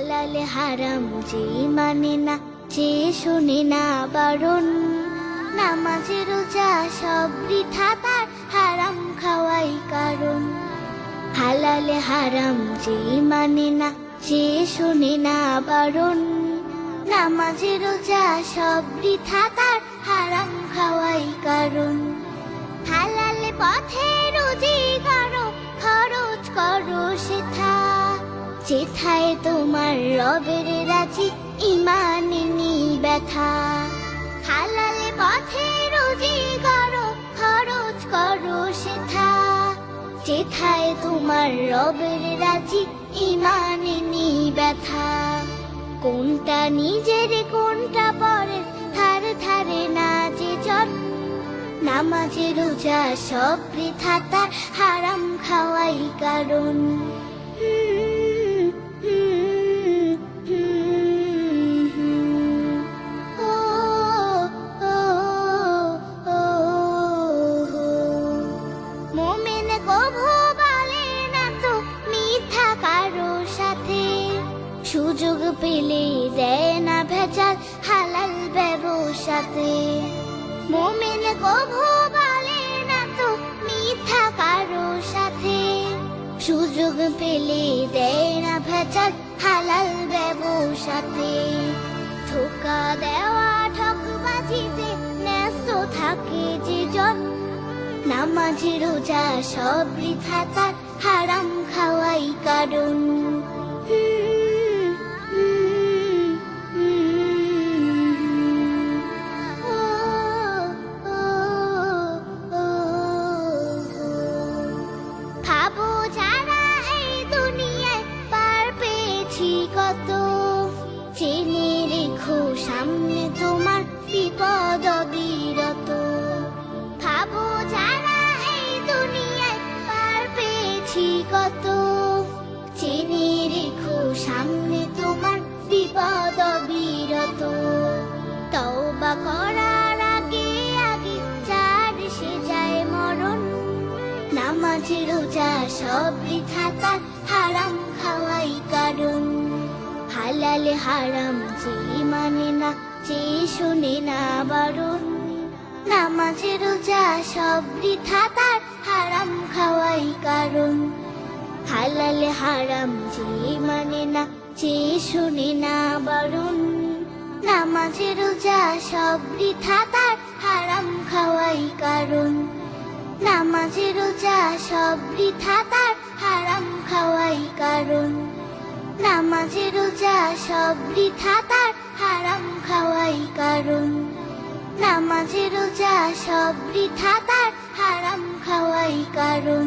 হালাল হারাম যে মানে না, যে শুনে না বারণ, নামাজ রোজা সব বৃথা তার, হারাম খাওয়াই কারণ। হালাল হারাম যে মানে না, যে শুনে না বারণ, নামাজ রোজা সব বৃথা তার, হারাম খাওয়াই কারণ। হালাল পথে রুজি করো, খরচ করো সেথা, যেথায় তোমার রবের রাজি, ইমানে নি ব্যথা। হালাল পথে রুজি করো, খরচ করো সেথা, যেথায় তোমার রবের রাজি, ইমানে নি ব্যথা। কোনটা নিজের কোনটা পরের, ধারে ধারে না যে জন, নামাজ রোজা সব বৃথা তার, হারাম খাওয়াই কারণ। মোমেন কভু বলে না তো মিথ্যা কারো সাথে, সুযোগ পেলে দেয় না ভেজাল হালাল ব্যবসাতে। মোমেন কভু বলে না তো মিথ্যা কারো সাথে, সুযোগ পেলে দেয় না ভেজাল হালাল ব্যবসাতে। ধোঁকা দেওয়া ঠকবাজিতে ন্যস্ত থাকে যে জন, নামাজ রোজা সব বৃথা তার, হারাম খাওয়াই কারণ। খাবো যারা এই দুনিয়ায় পার পেয়েছি কত, জেনে রেখো সামনে তোমার বিপদ বিরত। খাবো যারা এই দুনিয়ায় পার পেয়েছি কত, জেনে রেখো সামনে তোমার বিপদ বিরত। তওবা করার আগে আগে যার সে যায় মরণ, নামাজ রোজা সব বৃথা তার, হারাম খাওয়াই কারণ। হালাল হারাম যে মানে না, যে শুনে না বারণ, নামাজ রোজা সব বৃথা তার, হারাম খাওয়াই কারণ। হালাল হারাম যে মানে না, যে শুনে না বারণ, নামাজ রোজা সব বৃথা তার, হারাম খাওয়াই কারণ। নামাজ রোজা সব বৃথা তার, হারাম খাওয়াই কারণ। নামাজ রোজা সব বৃথা তার, হারাম খাওয়াই কারণ। নামাজ রোজা সব বৃথা তার, হারাম খাওয়াই কারণ।